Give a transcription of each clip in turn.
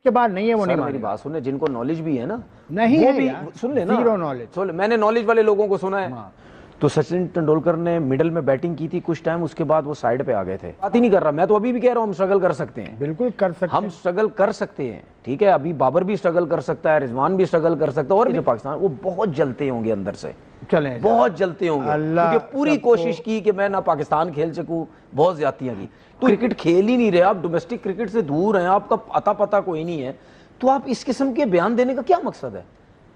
के बाद नहीं है वो नहीं मेरी मानेगा। बात सुनने, जिनको नॉलेज भी है ना, नहीं वो है भी यार, सुन लेना, जीरो नॉलेज। मैंने नॉलेज वाले लोगों को सुना है। हाँ। तो सचिन तेंदुलकर ने मिडिल में बैटिंग की थी कुछ टाइम, उसके बाद वो साइड पे आ गए थे। बात ही नहीं कर रहा, मैं तो अभी भी कह रहा हूं हम स्ट्रगल कर सकते हैं, बिल्कुल कर सकते हम स्ट्रगल कर सकते हैं, ठीक है। अभी बाबर भी स्ट्रगल कर सकता है, रिजवान भी स्ट्रगल कर सकता है, और जो पाकिस्तान वो बहुत जलते होंगे अंदर से, चले बहुत जलते होंगे, अल्लाह क्योंकि पूरी कोशिश की कि मैं ना पाकिस्तान खेल सकूं, बहुत ज्यादतियां की। तो क्रिकेट खेल ही नहीं रहे आप, डोमेस्टिक क्रिकेट से दूर हैं, आपका अता पता कोई नहीं है, तो आप इस किस्म के बयान देने का क्या मकसद है?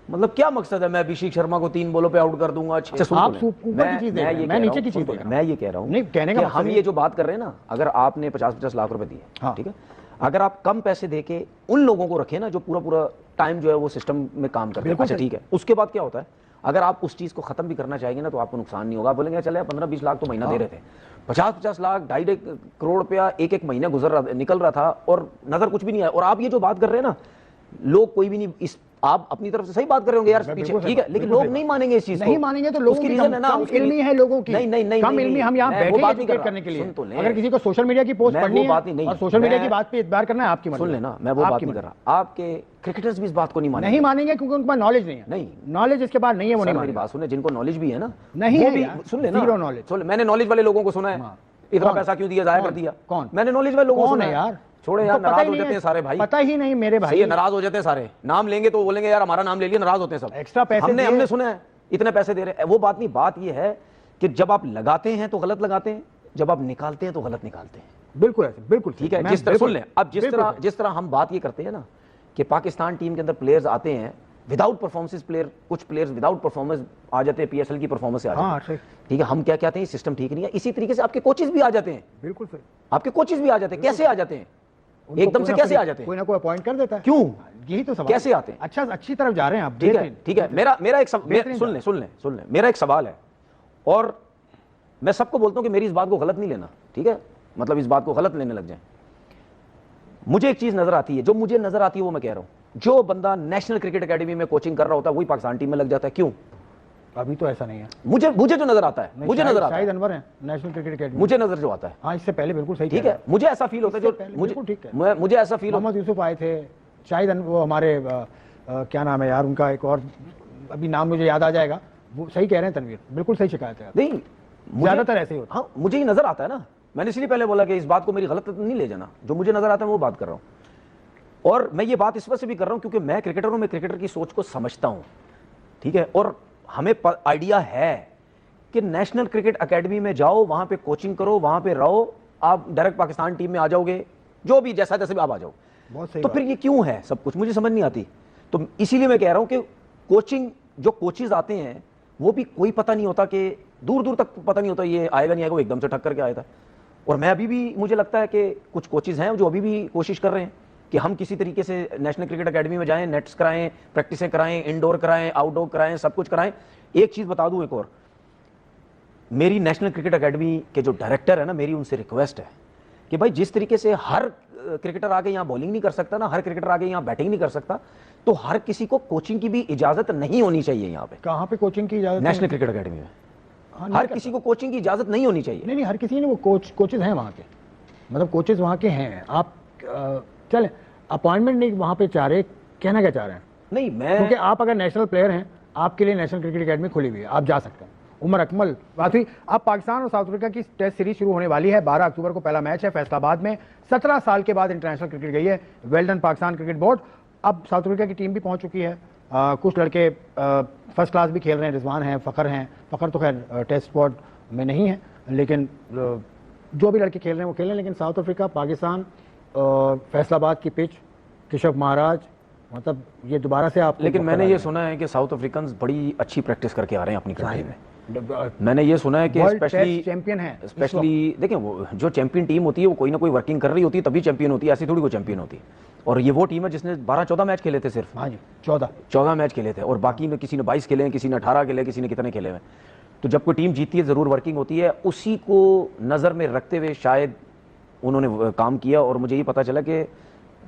मतलब क्या मकसद है? मैं अभिषेक शर्मा को 3 बॉलों पे आउट कर दूंगा। आप ऊपर की चीज देख रहे हैं, मैं नीचे की चीज देख रहा हूं। मैं ये कह रहा हूं नहीं, कहने का हम ये जो बात कर रहे हैं ना, अगर आपने 50-50 लाख रुपए दिए, हाँ। ठीक है, अगर आप कम पैसे देके उन लोगों को रखें ना जो पूरा पूरा टाइम जो है वो सिस्टम में काम करते हैं, अच्छा ठीक है, उसके बाद क्या होता है, अगर आप उस चीज को खत्म भी करना चाहेंगे ना तो आपको नुकसान नहीं होगा। आप बोलेंगे चले 15-20 लाख तो महीना दे रहे थे, 50-50 लाख, 2.5 करोड़ रुपया एक महीने निकल रहा था और नजर कुछ भी नहीं आया। और आप ये जो बात कर रहे हैं ना, लोग कोई भी नहीं, इस आप अपनी तरफ से सही बात कर रहे होंगे यार पीछे, ठीक है, लेकिन लोग नहीं मानेंगे इस चीज को। नहीं मानेंगे तो लोगों की रीजन है ना, कम इल्मी है लोगों की। नहीं, कम इल्मी, हम यहाँ बैठे हैं एजुकेट करने के लिए। अगर किसी को सोशल मीडिया की पोस्ट पढ़नी है और सोशल मीडिया की बात पे इतबार करना है, आपकी मर्जी। सुन लेना, मैं वो बात नहीं कर रहा। आपके क्रिकेटर्स भी इस बात को नहीं मानेंगे क्योंकि उनके पास नॉलेज नहीं है। नहीं, नॉलेज इसके बाद नहीं है, वो नहीं मेरी बात सुने, जिनको नॉलेज भी है ना, नहीं वो है भी यार, सुन लेना, जीरो नॉलेज। मैंने नॉलेज वाले लोगों को सुना है, इतना पैसा क्यों दिया, जाया कर दिया। कौन? मैंने नॉलेज वाले लोगों को सुना है यार, छोड़े यार, नाराज हो जाते हैं सारे भाई, पता ही नहीं मेरे भाई, ये नाराज हो जाते हैं सारे, नाम लेंगे तो बोलेंगे यार हमारा नाम ले लिया, नाराज होते हैं सब। एक्स्ट्रा पैसे हमने सुना है इतने पैसे दे रहे हैं, वो बात नहीं। बात ये है कि जब आप लगाते हैं तो गलत लगाते हैं, जब आप निकालते हैं तो गलत निकालते हैं। बिल्कुल ऐसे, बिल्कुल ठीक है। जिस तरह सुन लें, अब जिस तरह हम बात ये करते हैं ना कि पाकिस्तान टीम के अंदर प्लेयर्स आते हैं विदाउट परफॉर्मेंस, कुछ प्लेयर्स विदाउट परफॉर्मेंस आ जाते हैं, पीएसएल की परफॉर्मेंस से आ जाते हैं, ठीक है। हम क्या कहते हैं, सिस्टम ठीक नहीं है। इसी तरीके से आपके कोचेस भी आ जाते हैं, बिल्कुल सही, आपके कोचेस भी आ जाते हैं। कैसे आ जाते हैं? एकदम से कैसे आ जाते हैं? कोई ना कोई अपॉइंट कर देता है। क्यों? यही तो सवाल, कैसे आते हैं? अच्छा, अच्छी तरफ जा रहे हैं आप, ठीक है। मेरा एक सुन ले, मेरा एक सवाल है, और मैं सबको बोलता हूं कि मेरी इस बात को गलत नहीं लेना, ठीक है, मतलब इस बात को गलत लेने लग जाए। मुझे एक चीज नजर आती है, जो मुझे नजर आती है वो मैं कह रहा हूं, जो बंदा नेशनल क्रिकेट एकेडमी में कोचिंग कर रहा होता है वही पाकिस्तान टीम में लग जाता है। क्यों? अभी तो ऐसा नहीं है, मुझे जो नजर आता है, मुझे नजर आता है, शाहिद अनवर है नेशनल क्रिकेट एकेडमी, मुझे नजर जो आता है। हाँ, इससे पहले बिल्कुल सही, ठीक है, मुझे ऐसा फील होता है, जो मुझे ऐसा फील, मोहम्मद यूसुफ आए थे, शाहिद वो हमारे क्या नाम है यार उनका, एक और अभी नाम मुझे याद आ जाएगा, वो सही कह रहे हैं तनवीर, बिल्कुल सही शिकायत है। नहीं, ज्यादातर ऐसे ही होता है। हाँ, मुझे ही नजर आता है ना, मैंने इसलिए पहले बोला कि इस बात को मेरी गलत नहीं ले जाना, जो मुझे नजर आता है वो बात कर रहा हूं। और मैं ये बात इस वजह से भी कर रहा हूं क्योंकि मैं क्रिकेटरों में क्रिकेटर की सोच को समझता हूं, ठीक है, और हमें आइडिया है कि नेशनल क्रिकेट एकेडमी में जाओ, वहां पे कोचिंग करो, वहां पे रहो, आप डायरेक्ट पाकिस्तान टीम में आ जाओगे, जो भी जैसा जैसे भी आप आ जाओ। तो फिर ये क्यों है सब कुछ, मुझे समझ नहीं आती। तो इसीलिए मैं कह रहा हूं कि कोचिंग, जो कोचेज आते हैं वो भी कोई पता नहीं होता, कि दूर दूर तक पता नहीं होता ये आएगा नहीं आएगा, वो एकदम से ठक करके आया था। और मैं अभी भी, मुझे लगता है कि कुछ कोचेज हैं जो अभी भी कोशिश कर रहे हैं कि हम किसी तरीके से नेशनल क्रिकेट एकेडमी में जाएं, नेट्स कराएं, प्रैक्टिसें कराएं, इंडोर कराएं, आउटडोर कराएं, सब कुछ कराएं। एक चीज बता दूं, एक और, मेरी नेशनल क्रिकेट एकेडमी के जो डायरेक्टर है ना, मेरी उनसे रिक्वेस्ट है कि भाई जिस तरीके से हर क्रिकेटर आगे यहाँ बॉलिंग नहीं कर सकता ना, हर क्रिकेटर आगे यहाँ बैटिंग नहीं कर सकता, तो हर किसी को कोचिंग की भी इजाजत नहीं होनी चाहिए। यहाँ पे कहाँ पे कोचिंग की इजाजत? नेशनल क्रिकेट एकेडमी में हर किसी को कोचिंग की इजाजत नहीं होनी चाहिए। नहीं, हर किसी ने, वो कोचेज हैं वहाँ के, मतलब कोचेज वहाँ के हैं। आप चले अपॉइंटमेंट नहीं वहाँ पे चाह रहे, कहना क्या चाह रहे हैं? नहीं, मैं, क्योंकि आप अगर नेशनल प्लेयर हैं, आपके लिए नेशनल क्रिकेट एकेडमी खुली हुई है, आप जा सकते हैं। उमर अकमल बात हुई। अब पाकिस्तान और साउथ अफ्रीका की टेस्ट सीरीज शुरू होने वाली है, 12 अक्टूबर को पहला मैच है फैसलाबाद में। 17 साल के बाद इंटरनेशनल क्रिकेट गई है, well done Pakistan cricket board. अब साउथ अफ्रीका की टीम भी पहुंच चुकी है, कुछ लड़के फर्स्ट क्लास भी खेल रहे हैं, रिजवान हैं, फ़खर तो खैर टेस्ट स्क्वाड में नहीं है, लेकिन जो भी लड़के खेल रहे हैं वो खेल रहे हैं। लेकिन साउथ अफ्रीका, पाकिस्तान, फैसलाबाद की पिच, केशव महाराज, मतलब ये दोबारा से आप, लेकिन मैंने ये सुना है कि साउथ अफ्रीकन बड़ी अच्छी प्रैक्टिस करके आ रहे हैं अपनी कंट्री में। मैंने ये सुना है कि स्पेशली चैंपियन है, स्पेशली देखें, वो जो चैंपियन टीम होती है वो कोई ना कोई वर्किंग कर रही होती है तभी चैंपियन होती है, ऐसी थोड़ी कोई चैंपियन होती है। और ये वो टीम है जिसने 12-14 मैच खेले थे सिर्फ। हाँ जी, 14 मैच खेले थे, और बाकी में किसी ने 22 खेले हैं, किसी ने 18 खेले, किसी ने कितने खेले हैं। तो जब कोई टीम जीती है जरूर वर्किंग होती है, उसी को नज़र में रखते हुए शायद उन्होंने काम किया। और मुझे ये पता चला कि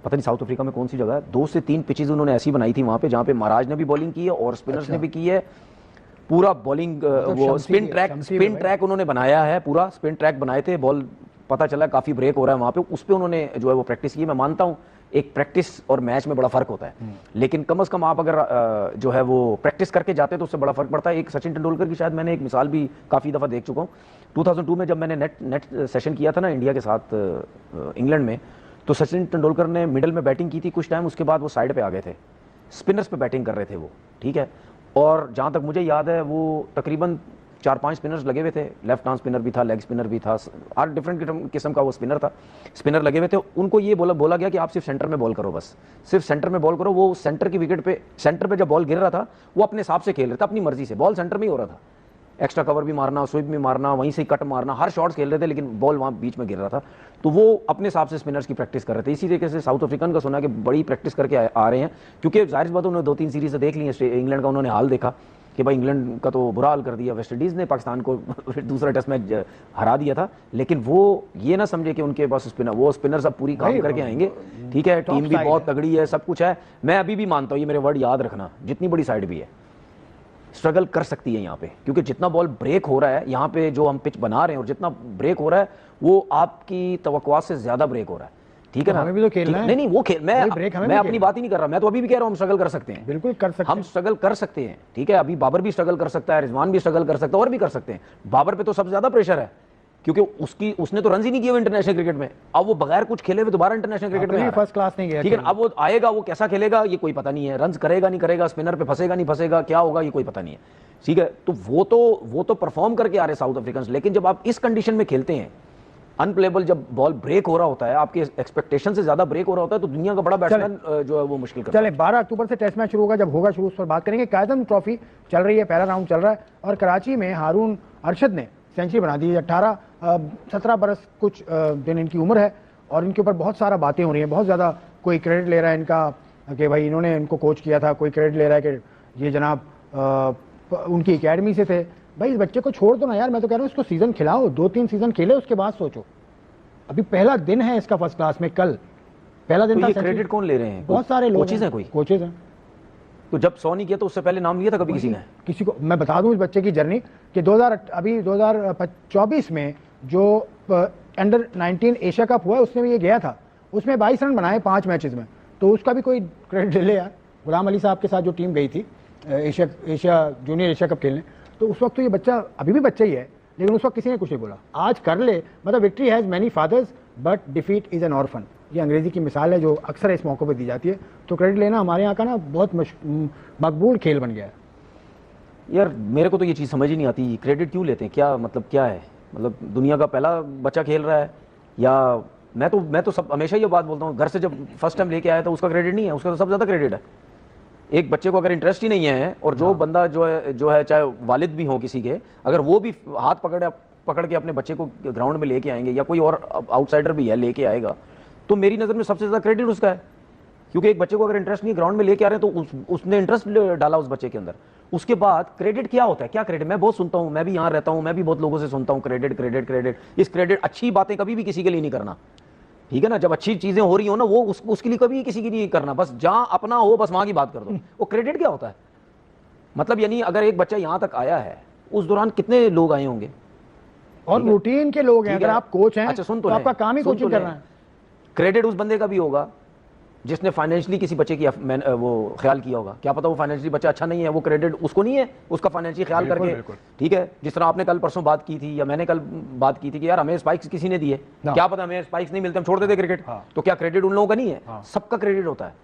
पता नहीं साउथ अफ्रीका में कौन सी जगह है, 2 से 3 पिचेज उन्होंने ऐसी बनाई थी वहां पे जहां पे महाराज ने भी बॉलिंग की है और स्पिनर्स ने भी की है। पूरा बॉलिंग वो स्पिन ट्रैक उन्होंने बनाया है, पूरा स्पिन ट्रैक बनाए थे। बॉल पता चला काफी ब्रेक हो रहा है वहां पे, उस पर उन्होंने जो है वो प्रैक्टिस की। मैं मानता हूं एक प्रैक्टिस और मैच में बड़ा फर्क होता है, लेकिन कम से कम आप अगर जो है वो प्रैक्टिस करके जाते हैं तो उससे बड़ा फर्क पड़ता है। एक सचिन तेंदुलकर की शायद मैंने एक मिसाल भी काफ़ी दफ़ा देख चुका हूँ। 2002 में जब मैंने नेट सेशन किया था ना इंडिया के साथ इंग्लैंड में, तो सचिन तेंदुलकर ने मिडल में बैटिंग की थी कुछ टाइम, उसके बाद वो साइड पे आ गए थे, स्पिनर्स पे बैटिंग कर रहे थे वो, ठीक है। और जहाँ तक मुझे याद है वो तकरीबन 4-5 स्पिनर्स लगे हुए थे, लेफ्ट आर्म स्पिनर भी था, लेग स्पिनर भी था, हर डिफरेंट किस्म का वो स्पिनर था, स्पिनर लगे हुए थे। उनको ये बोला गया कि आप सिर्फ सेंटर में बॉल करो, बस सिर्फ सेंटर में बॉल करो। वो सेंटर की विकेट पे, सेंटर पे जब बॉल गिर रहा था वो अपने हिसाब से खेल रहे थे, अपनी मर्जी से, बॉल सेंटर में ही हो रहा था, एक्स्ट्रा कवर भी मारना, स्वीप भी मारना, वहीं से कट मारना, हर शॉट्स खेल रहे थे, लेकिन बॉल वहाँ बीच में गिर रहा था। तो वो अपने हिसाब से स्पिनर्स की प्रैक्टिस कर रहे थे। इसी तरीके से साउथ अफ्रीकन का सुना कि बड़ी प्रैक्टिस करके आ रहे हैं, क्योंकि जाहिर बात उन्होंने 2-3 सीरीज देख ली है, इंग्लैंड का उन्होंने हाल देखा कि भाई इंग्लैंड का तो बुरा हाल कर दिया, वेस्ट इंडीज़ ने पाकिस्तान को दूसरा टेस्ट मैच हरा दिया था, लेकिन वो ये ना समझे कि उनके पास स्पिनर, वो स्पिनर्स अब पूरी काम करके आएंगे, ठीक है। टीम भी बहुत तगड़ी है, सब कुछ है। मैं अभी भी मानता हूँ, ये मेरे वर्ड याद रखना, जितनी बड़ी साइड भी है स्ट्रगल कर सकती है यहाँ पे, क्योंकि जितना बॉल ब्रेक हो रहा है यहाँ पे, जो हम पिच बना रहे हैं और जितना ब्रेक हो रहा है वो आपकी तवक्कुआत से ज्यादा ब्रेक हो रहा है, ठीक है ना। हमें भी तो खेलना है। नहीं वो खेल, मैं अपनी बात ही नहीं कर रहा, मैं तो अभी भी कह रहा हूँ हम स्ट्रगल कर सकते हैं, बिल्कुल कर सकते हैं, हम स्ट्रगल कर सकते हैं, ठीक है। अभी बाबर भी स्ट्रगल कर सकता है, रिजवान भी स्ट्रगल कर सकता है, और भी कर सकते हैं। बाबर पे तो सबसे ज्यादा प्रेशर है, क्योंकि उसने तो रन ही नहीं किए हुए इंटरनेशनल क्रिकेट में, अब वो बगैर कुछ खेले हुए दोबारा इंटरनेशनल क्रिकेट में फर्स्ट क्लास नहीं गया, ठीक है। अब वो आएगा, वो कैसा खेलेगा ये कोई पता नहीं है, रन करेगा नहीं करेगा, स्पिनर पे फंसेगा नहीं फंसेगा, क्या होगा ये कोई पता नहीं है, ठीक है। तो वो तो परफॉर्म करके आ रहे साउथ अफ्रीकन, लेकिन जब आप इस कंडीशन में खेलते हैं, अनप्लेबल, जब बॉल ब्रेक हो रहा होता है, आपके एक्सपेक्टेशन से ज्यादा ब्रेक हो रहा होता है, तो दुनिया का बड़ा बैट्समैन जो है वो मुश्किल करता है। चले 12 अक्टूबर से टेस्ट मैच शुरू होगा, जब होगा शुरू उस पर बात करेंगे। कायदम ट्रॉफी चल रही है, पहला राउंड चल रहा है और कराची में हारून अरशद ने सेंचुरी बना दी है। 17 बरस कुछ दिन इनकी उम्र है और इनके ऊपर बहुत सारा बातें हो रही हैं, बहुत ज़्यादा कोई क्रेडिट ले रहा है इनका कि भाई इन्होंने इनको कोच किया था, कोई क्रेडिट ले रहा है कि ये जनाब उनकी एकेडमी से थे। भाई इस बच्चे को छोड़ दो ना यार, मैं तो कह रहा हूँ इसको सीजन खिलाओ, 2-3 सीजन खेले उसके बाद सोचो। अभी पहला दिन है इसका फर्स्ट क्लास में, कल पहला दिन था। क्रेडिट कौन ले रहे हैं? बहुत सारे लोग कोचेज हैं, कोई कोचेज हैं। तो जब 100 नहीं किया तो उससे पहले नाम लिया था कभी किसी ने? किसी को मैं बता दूं इस बच्चे की जर्नी कि 2024 में जो अंडर 19 एशिया कप हुआ उसमें भी ये गया था, उसमें 22 रन बनाए 5 मैचेस में, तो उसका भी कोई क्रेडिट ले यार। गुलाम अली साहब के साथ जो टीम गई थी एशिया जूनियर एशिया कप खेलने, तो उस वक्त तो ये बच्चा अभी भी बच्चा ही है, लेकिन उस वक्त किसी ने कुछ नहीं बोला। आज कर ले, मतलब victory has many fathers but defeat is an orphan, ये अंग्रेजी की मिसाल है जो अक्सर इस मौके पर दी जाती है। तो क्रेडिट लेना हमारे यहाँ का ना बहुत मकबूल खेल बन गया है यार। मेरे को तो ये चीज़ समझ ही नहीं आती, क्रेडिट क्यों लेते हैं, क्या मतलब क्या है, मतलब दुनिया का पहला बच्चा खेल रहा है, या मैं तो सब हमेशा ये बात बोलता हूँ, घर से जब फर्स्ट टाइम लेके आया था उसका क्रेडिट नहीं है, उसका तो सबसे ज़्यादा क्रेडिट है। एक बच्चे को अगर इंटरेस्ट ही नहीं है और जो बंदा जो है चाहे वालिद भी हो किसी के, अगर वो भी हाथ पकड़ के अपने बच्चे को ग्राउंड में लेके आएंगे, या कोई और आउटसाइडर भी है लेके आएगा, तो मेरी नज़र में सबसे ज़्यादा क्रेडिट उसका है। क्योंकि एक बच्चे को अगर इंटरेस्ट नहीं, ग्राउंड में लेके आ रहे हैं तो उसने इंटरेस्ट डाला उस बच्चे के अंदर। उसके बाद क्रेडिट क्या होता है, क्या क्रेडिट? मैं बहुत सुनता हूँ, मैं भी यहाँ रहता हूँ, मैं भी बहुत लोगों से सुनता हूँ क्रेडिट क्रेडिट क्रेडिट। इस क्रेडिट, अच्छी बातें कभी भी किसी के लिए नहीं करना, ठीक है ना। जब अच्छी चीजें हो रही हो ना, वो उसके लिए कभी किसी की नहीं करना, बस जहां अपना हो बस वहां की बात कर दो। वो क्रेडिट क्या होता है? मतलब यानी अगर एक बच्चा यहां तक आया है, उस दौरान कितने लोग आए होंगे और रूटीन के लोग हैं। अगर आप कोच हैं, अच्छा सुन तो आपका काम ही कोचिंग करना है। क्रेडिट उस बंदे का भी होगा जिसने फाइनेंशियली किसी बच्चे की वो ख्याल किया होगा। क्या पता वो फाइनेंशियली बच्चा अच्छा नहीं है, वो क्रेडिट उसको नहीं है, उसका फाइनेंशियल ख्याल करके, ठीक है। जिस तरह आपने कल परसों बात की थी, या मैंने कल बात की थी कि यार हमें स्पाइक्स किसी ने दिए, क्या पता हमें स्पाइक्स नहीं मिलते, हम छोड़ देते क्रिकेट। तो क्या क्रेडिट उन लोगों का नहीं है? सबका क्रेडिट होता है।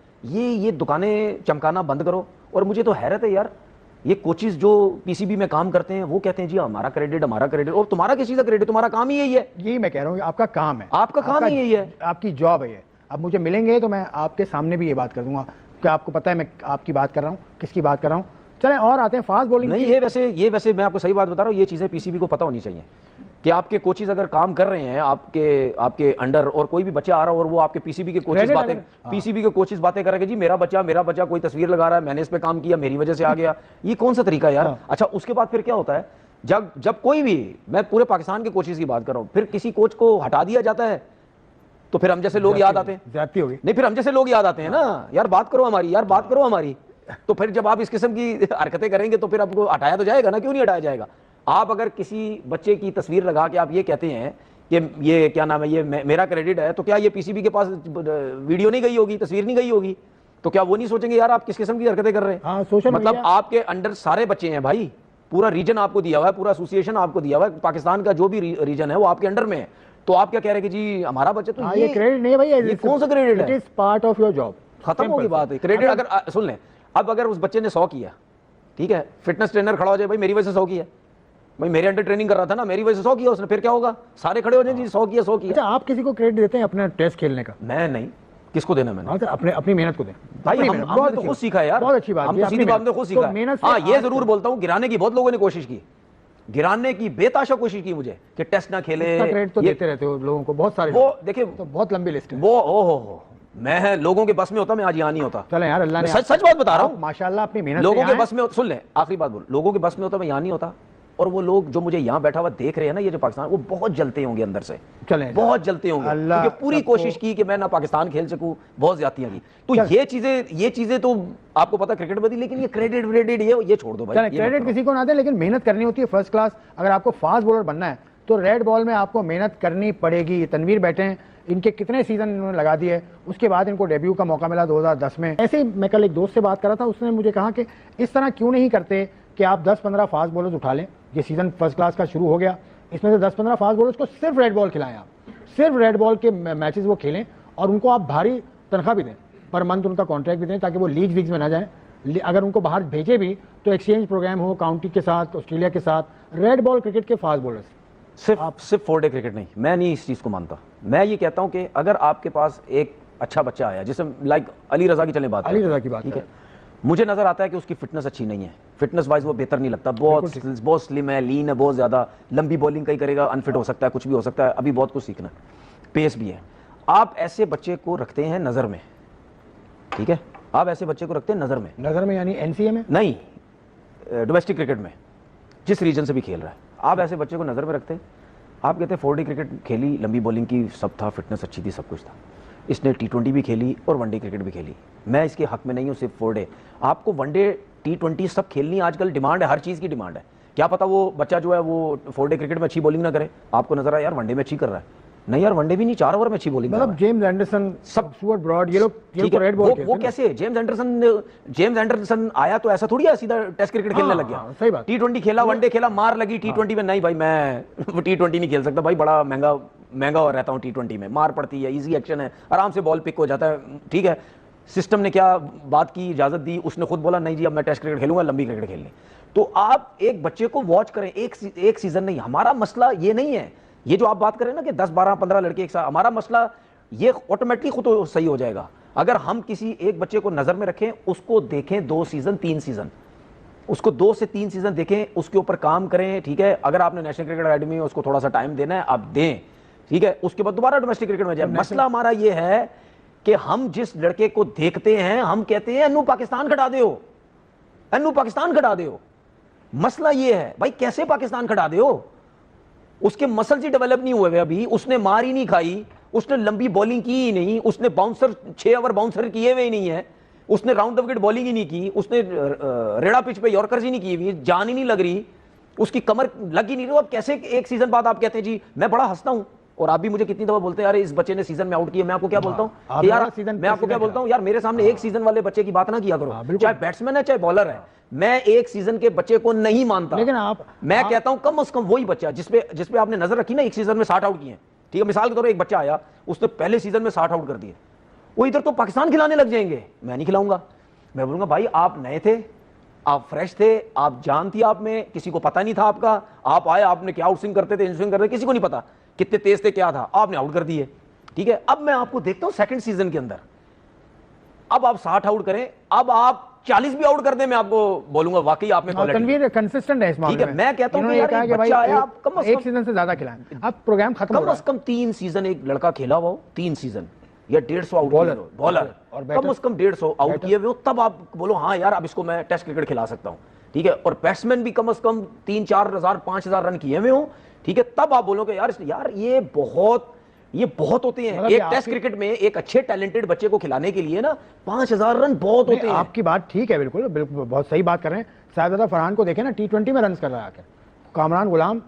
ये दुकानें चमकाना बंद करो। और मुझे तो हैरत है यार, ये कोचेज जो पीसीबी में काम करते हैं वो कहते हैं जी हमारा क्रेडिट, और तुम्हारा किसी का क्रेडिट? तुम्हारा काम ही यही है। यही मैं कह रहा हूँ, आपका काम है, आपका काम ही यही है, आपकी जॉब है ये। अब मुझे मिलेंगे तो मैं आपके सामने भी ये बात कर दूंगा कि आपको पता है मैं आपकी बात कर रहा हूँ, किसकी बात कर रहा हूँ। चलें और आते हैं फास्ट बॉलिंग। नहीं, ये वैसे मैं आपको सही बात बता रहा हूँ, ये चीज़ें पीसीबी को पता होनी चाहिए कि आपके कोचेज अगर काम कर रहे हैं आपके अंडर, और कोई भी बच्चा आ रहा हो और वो आपके पीसीबी के कोचेज बातें करेंगे, जी मेरा बच्चा कोई तस्वीर लगा रहा है, मैंने इस पे काम किया, मेरी वजह से आ गया, ये कौन सा तरीका है यार? अच्छा, उसके बाद फिर क्या होता है, जब कोई भी, मैं पूरे पाकिस्तान के कोचेज की बात कर रहा हूँ, फिर किसी कोच को हटा दिया जाता है तो फिर हम जैसे लोग याद आते हैं, जाती होगी नहीं, फिर हम जैसे लोग याद आते हैं ना, यार बात करो हमारी। तो फिर जब आप इस किस्म की हरकतें करेंगे तो फिर आपको हटाया तो जाएगा ना, क्यों नहीं हटाया जाएगा? आप अगर किसी बच्चे की तस्वीर लगा के आप ये कहते हैं कि ये क्या नाम है, ये मेरा क्रेडिट है, तो क्या ये पीसीबी के पास वीडियो नहीं गई होगी, तस्वीर नहीं गई होगी, तो क्या वो नहीं सोचेंगे यार आप किस किस्म की हरकतें कर रहे हैं? हाँ, सोशल मतलब आपके अंडर सारे बच्चे हैं भाई, पूरा रीजन आपको दिया हुआ है, पूरा एसोसिएशन आपको दिया हुआ है, पाकिस्तान का जो भी रीजन है वो आपके अंडर में है, तो आप क्या कह रहे हैं कि जी हमारा बच्चा, तो ये क्रेडिट नहीं है भाई, ये कौन सा क्रेडिट है? It is part of your job, खत्म होगी बात है क्रेडिट। अगर सुन लें, अब अगर उस बच्चे ने 100 किया, ठीक है, फिटनेस ट्रेनर खड़ा हो जाए भाई मेरी वजह से 100 किया, भाई मेरे अंडर ट्रेनिंग कर रहा था ना, मेरी वजह से 100 किया उसने, फिर क्या होगा? सारे खड़े हो जाए जी 100 किया 100 किया। अच्छा, आप किसी को क्रेडिट देते हैं अपने टेस्ट खेलने का? मैं नहीं, किसको देना मैंने? अपने अपनी मेहनत को दें भाई, हमने तो खुद सीखा है यार, बहुत अच्छी बात, हम तो सीधी बात में खुद सीखा है। हाँ, ये जरूर बोलता हूँ, गिराने की बहुत लोगों ने कोशिश की, गिराने की बेताशा कोशिश की मुझे कि टेस्ट ना खेले, क्रेडिट तो देते रहते हो लोगों को, बहुत सारे, वो देखिए तो बहुत लंबी लिस्ट है वो। ओहो, मैं लोगों के बस में होता मैं आज यहाँ नहीं होता। चले यार, अल्लाह ने सच बात बता रहा हूँ, माशाल्लाह अपनी मेहनत लोगों के बस में, सुन ले आखिरी बात बोल, लोगों के बस में होता मैं यहाँ नहीं होता, और वो लोग जो मुझे यहाँ बैठा हुआ देख रहे हैं ना, ये जो पाकिस्तान, वो बहुत जलते होंगे अंदर से, चले बहुत जलते होंगे, क्योंकि पूरी कोशिश की कि मैं ना पाकिस्तान खेल सकूं, बहुत ज्यादतियां की। तो ये चीजें तो आपको पता क्रिकेट में थी, लेकिन ये क्रेडिट ये छोड़ दो भाई, क्रेडिट किसी को ना दे, लेकिन मेहनत करनी होती है फर्स्ट क्लास। अगर आपको फास्ट बॉलर बनना है तो रेड बॉल में आपको मेहनत करनी पड़ेगी। तनवीर बैठे हैं, इनके कितने सीजन इन्होंने लगा दिए, उसके बाद इनको डेब्यू का मौका मिला 2010 में। ऐसे ही मैं कल एक दोस्त से बात कर रहा था, उसने मुझे कहा कि इस तरह क्यों नहीं करते कि आप 10-15 फास्ट बॉलर्स उठा लें, ये सीजन फर्स्ट क्लास का शुरू हो गया, इसमें से 10-15 फास्ट बॉलर्स को सिर्फ रेड बॉल खिलाएं, आप सिर्फ रेड बॉल के मैचेस वो खेलें, और उनको आप भारी तनख्वाह भी दें, पर मंथ उनका कॉन्ट्रैक्ट भी दें, ताकि वो लीग्स में ना जाएं। अगर उनको बाहर भेजे भी तो एक्सचेंज प्रोग्राम हो काउंटी के साथ, ऑस्ट्रेलिया के साथ, रेड बॉल क्रिकेट के फास्ट बॉलर्स। सिर्फ 4 डे क्रिकेट नहीं, मैं नहीं इस चीज को मानता। मैं ये कहता हूं कि अगर आपके पास एक अच्छा बच्चा आया, जैसे लाइक अली रजा की चले बात, अली रजा की बात, ठीक है, मुझे नजर आता है कि उसकी फिटनेस अच्छी नहीं है, फिटनेस वाइज वो बेहतर नहीं लगता, बहुत स्लिम है, लीन है, बहुत ज्यादा, लंबी बॉलिंग कहीं करेगा, अनफिट हो सकता है, कुछ भी हो सकता है, अभी बहुत कुछ सीखना है, पेस भी है। आप ऐसे बच्चे को रखते हैं नजर में, ठीक है, आप ऐसे बच्चे को रखते हैं नजर में यानी एनसीए में नहीं, डोमेस्टिक क्रिकेट में, जिस रीजन से भी खेल रहा है, आप ऐसे बच्चे को नजर में रखते हैं। आप कहते हैं 4 डे क्रिकेट खेली, लंबी बॉलिंग की, सब था, फिटनेस अच्छी थी, सब कुछ था, इसने T20 भी खेली और 1 डे क्रिकेट भी खेली। मैं इसके हक में नहीं हूँ सिर्फ 4 डे, आपको 1 डे T20 सब खेलनी, आजकल डिमांड है, हर चीज़ की डिमांड है। क्या पता वो बच्चा जो है वो 4 डे क्रिकेट में अच्छी बॉलिंग ना करे, आपको नजर आया यार 1 डे में अच्छी कर रहा है, नहीं यार 1 डे भी नहीं, 4 ओवर में अच्छी बॉलिंग, मतलब जेम्स एंडरसन, सब स्टुअर्ट ब्रॉड, ये लोग रेड बॉल वो कैसे? जेम्स एंडरसन आया तो ऐसा थोड़ी है सीधा टेस्ट क्रिकेट खेलने लग गया, सही बात, T20 खेला, 1 डे खेला, मार लगी, T20 में नहीं भाई, मैं T20 नहीं खेल सकता भाई, बड़ा महंगा रहता हूँ, T20 में मार पड़ती है, इजी एक्शन है, आराम से बॉल पिक हो जाता है, ठीक है। सिस्टम ने क्या बात की, इजाजत दी, उसने खुद बोला नहीं जी अब मैं टेस्ट क्रिकेट खेलूंगा, लंबी क्रिकेट खेलनी। तो आप एक बच्चे को वॉच करें, एक सीजन नहीं। हमारा मसला ये नहीं है, ये जो आप बात करें ना कि 10, 12, 15 लड़के एक साथ, हमारा मसला ये ऑटोमेटिकली खुद सही हो जाएगा अगर हम किसी एक बच्चे को नजर में रखें, उसको देखें 2 सीजन 3 सीजन, उसको 2 से 3 सीजन देखें, उसके ऊपर काम करें, ठीक है। अगर आपने नेशनल क्रिकेट अकेडमी में उसको थोड़ा सा टाइम देना है, आप दें, ठीक है, उसके बाद दोबारा डोमेस्टिक क्रिकेट में जाए। मसला हमारा ये है कि हम जिस लड़के को देखते हैं, हम कहते हैं अन्नू पाकिस्तान खड़ा दे, अन्नू पाकिस्तान खड़ा दे। मसला ये है भाई, कैसे पाकिस्तान खड़ा दे? उसके मसल्स ही डेवलप नहीं हुए अभी, उसने मार ही नहीं खाई, उसने लंबी बॉलिंग की ही नहीं, उसने बाउंसर 6 ओवर बाउंसर किए हुए ही नहीं है, उसने राउंड द विकेट बॉलिंग ही नहीं की, उसने रेड़ा पिच पे यॉर्कर्स ही नहीं की हुई, जान ही नहीं लग रही, उसकी कमर लग ही नहीं रही। अब कैसे एक सीजन बाद आप कहते हैं जी? मैं बड़ा हंसता हूं, और आप भी मुझे कितनी दफा बोलते हैं यार इस बच्चे ने सीजन में आउट किया। मैं आपको क्या बोलता हूं यार, मैं आपको क्या बोलता हूं यार, मेरे सामने एक सीजन वाले बच्चे की बात ना किया करो, चाहे बैट्समैन है चाहे बॉलर है। मैं एक सीजन के बच्चे को नहीं मानता, लेकिन मैं कहता हूं कम से कम वही बच्चा जिसपे आपने नजर रखी ना, एक सीजन में 60 आउट किए, ठीक है। मिसाल के तौर पर एक बच्चा आया, उसने पहले सीजन में 60 आउट कर दिए, वो इधर तो पाकिस्तान खिलाने लग जाएंगे। मैं नहीं खिलाऊंगा, मैं बोलूंगा भाई आप नए थे, आप फ्रेश थे, आप जान थी आप में, किसी को पता नहीं था आपका, आप आए, आपने क्या आउट स्विंग करते थे, इन स्विंग करते थे, किसी को नहीं पता कितने तेज थे, क्या था, आपने आउट कर दिए, ठीक है। अब मैं आपको देखता हूं सेकंड सीजन के अंदर, अब आप 60 आउट करें, अब आप 40 भी आउट कर दें, मैं आपको बोलूंगा वाकई आप में तनवीर कंसिस्टेंट है इस मामले में। मैं कहता हूं यार एक बच्चा आया, आप कम एक सीजन से ज्यादा खिलाएं, आप प्रोग्राम खत्म कम से कम 3 सीजन एक लड़का खेला हुआ हो, 3 सीजन या 150 आउट बॉलर कम से कम 150 आउट किए हुए हो, तब आप बोलो हाँ यार अब इसको मैं टेस्ट क्रिकेट खिला सकता हूं, ठीक है। और बैट्समैन भी कम से कम 3-4 हजार 5,000 रन किए हुए हो, ठीक है, तब आप बोलोगे यार ये बहुत होते हैं। एक टेस्ट क्रिकेट में एक अच्छे टैलेंटेड बच्चे को खिलाने के लिए ना 5,000 रन बहुत होते हैं। आपकी बात ठीक है, बिल्कुल बहुत सही बात कर रहे हैं। साहिबजादा फरहान को देखें ना, T20 में रन कर रहा है आकर, कामरान गुलाम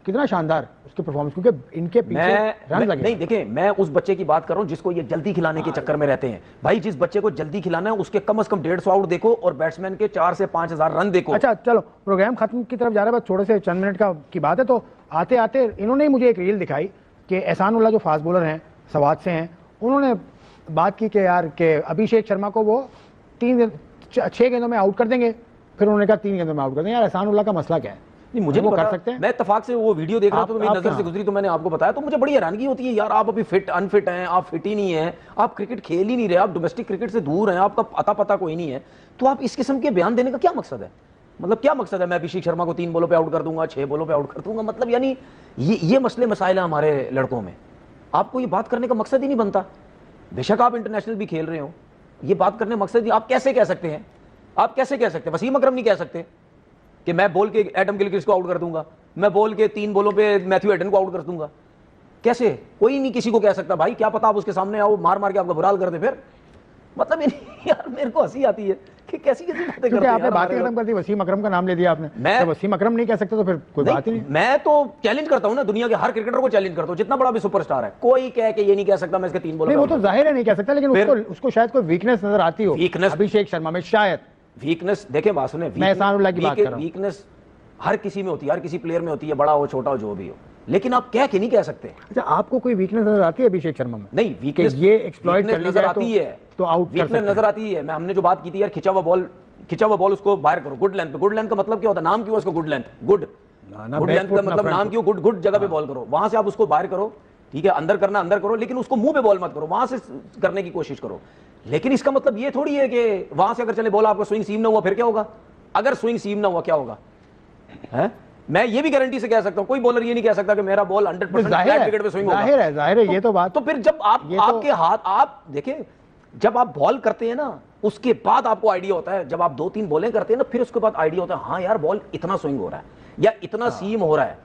कितना शानदार उसके परफॉर्मेंस, क्योंकि इनके पीछे रन लगे। नहीं देखिए, मैं उस बच्चे की बात कर रहा हूं जिसको ये जल्दी खिलाने के चक्कर में रहते हैं। भाई जिस बच्चे को जल्दी खिलाना है उसके कम से कम 150 आउट देखो और बैट्समैन के 4 से 5 हजार रन देखो। अच्छा चलो, प्रोग्राम खत्म की तरफ जा रहा है, बस थोड़े से चंद मिनट की बात है। तो आते आते इन्होंने मुझे एक रील दिखाई कि एहसानुल्लाह जो फास्ट बॉलर हैं, सवाद से हैं, उन्होंने बात की कि यार कि अभिषेक शर्मा को वो 6 गेंदों में आउट कर देंगे, फिर उन्होंने कहा 3 गेंदों में आउट कर देंगे। यार एहसानुल्लाह का मसला क्या है? नहीं मुझे नहीं वो पता, कर सकते हैं। मैं इत्तेफाक से वो वीडियो देख रहा था तो मेरी नजर से गुजरी तो मैंने आपको बताया, तो मुझे बड़ी हैरानगी होती है यार, आप अभी फिट अनफिट हैं, आप फिट ही नहीं है, आप क्रिकेट खेल ही नहीं रहे, आप डोमेस्टिक क्रिकेट से दूर हैं, आपका अता पता कोई नहीं है, तो आप इस किस्म के बयान देने का क्या मकसद है? मतलब क्या मकसद है? मैं अभिषेक शर्मा को 3 बॉलों पे आउट कर दूंगा, 6 बॉलों पे आउट कर दूंगा, मतलब यानी ये मसले मसाइल हैं हमारे लड़कों में। आपको ये बात करने का मकसद ही नहीं बनता। बेशक आप इंटरनेशनल भी खेल रहे हो, ये बात करने मकसद आप कैसे कह सकते हैं? आप कैसे कह सकते हैं? वसीम अकरम नहीं कह सकते कि मैं बोल के एडम गिलक्रिस्ट को आउट कर दूंगा, मैं बोल के 3 बॉलों पे मैथ्यू हेडन को आउट कर दूंगा। कैसे? कोई नहीं किसी को कह सकता भाई, क्या पता आप उसके सामने आओ मार मार के आपका बुरा हाल कर दे फिर। मतलब यार मेरे को हंसी आती है कि कैसी बातें करते हैं। आपने बातें खत्म कर दी, वसीम अकरम का नाम ले दिया आपने। मैं वसीम अकरम नहीं कह सकते तो फिर कोई बात ही नहीं। मैं तो चैलेंज करता हूं ना, दुनिया के हर क्रिकेटर को चैलेंज करता हूं, जितना बड़ा भी सुपरस्टार है, कोई कह के ये नहीं कह सकता मैं इसके 3 बॉलों। नहीं वो तो जाहिर है नहीं कह सकता, लेकिन उसको शायद कोई वीकनेस नजर आती हो अभिषेक शर्मा में, शायद वीकनेस। देखें बात सुने, वीकनेस हर किसी में होती है, हर किसी प्लेयर में होती है, बड़ा हो छोटा हो जो भी हो, लेकिन आप कह के नहीं कह सकते। अच्छा, आपको कोई वीकनेस नजर आती है अभिषेक शर्मा में? नहीं, वीकनेस ये एक्सप्लॉइट कर नजर आती है तो आउट वीकनेस नजर आती है। मैं हमने जो बात की थी यार, खिंचा हुआ बॉल उसको बाहर करो गुड लेंथ पे। गुड लेंथ का मतलब क्या होता है? नाम क्यों उसको गुड लेंथ? गुड लेंथ का मतलब नाम क्यों? गुड जगह पे बॉल करो, वहां से आप उसको बाहर करो, ठीक है, अंदर करना अंदर करो, लेकिन उसको मुंह पे बॉल मत करो, वहां से करने की कोशिश करो। लेकिन इसका मतलब ये थोड़ी है कि वहां से अगर चले बॉल आपका स्विंग सीम ना हुआ फिर क्या होगा? अगर स्विंग सीम ना हुआ क्या होगा? है मैं ये भी गारंटी से कह सकता हूं, कोई बॉलर ये नहीं कह सकता कि मेरा बॉल 100% फ्लैट विकेट पे स्विंग होगा। जाहिर है ये तो बात। तो फिर जब आपके हाथ, आप देखिए जब आप बॉल करते हैं ना, उसके बाद आपको आइडिया होता है, जब आप 2-3 बॉलें करते हैं ना, फिर उसके बाद आइडिया होता है हाँ यार बॉल इतना स्विंग हो रहा है या इतना सीम हो रहा है,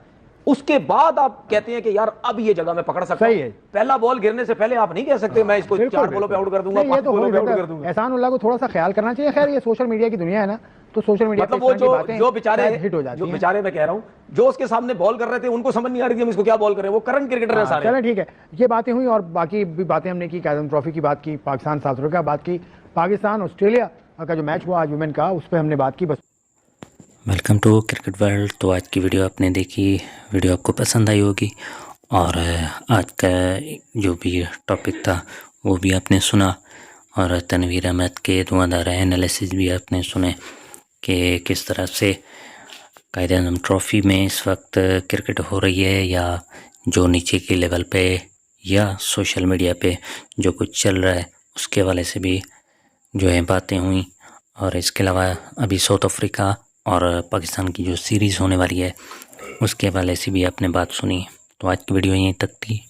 उसके बाद आप कहते हैं कि यार अब ये जगह मैं पकड़ सकता हूं। पहला बॉल गिरने से पहले आप नहीं कह सकते मैं इसको 4 बॉलों पे आउट कर दूंगा, 5 बॉलों पे आउट कर दूंगा। एहसानुल्लाह को थोड़ा सा ख्याल करना चाहिए। खैर ये सोशल मीडिया की दुनिया है ना, तो सोशल मीडिया मतलब वो जो बेचारे हिट हो जाते हैं, जो बेचारे मैं कह रहा हूं जो उसके सामने बॉल कर रहे थे उनको समझ नहीं आ रही थी हम इसको क्या बॉल कर रहे हैं, वो करंट क्रिकेटर है सारे। चलें ठीक है, ये बातें हुई और बाकी भी बातें हमने की, कायदम ट्रॉफी की बात की, पाकिस्तान साउथ अफ्रीका बात की, पाकिस्तान ऑस्ट्रेलिया का जो मैच हुआ आज वुमेन का, उस पर हमने बात की। बस वेलकम टू क्रिकेट वर्ल्ड। तो आज की वीडियो आपने देखी, वीडियो आपको पसंद आई होगी और आज का जो भी टॉपिक था वो भी आपने सुना और तनवीर अहमद के धुआंधार एनालिसिस भी आपने सुने कि किस तरह से कायदे-ए-आज़म ट्रॉफ़ी में इस वक्त क्रिकेट हो रही है या जो नीचे के लेवल पे या सोशल मीडिया पे जो कुछ चल रहा है उसके हवाले से भी जो है बातें हुई। और इसके अलावा अभी साउथ अफ्रीका और पाकिस्तान की जो सीरीज़ होने वाली है उसके हवाले से भी आपने बात सुनी। तो आज की वीडियो यहीं तक थी।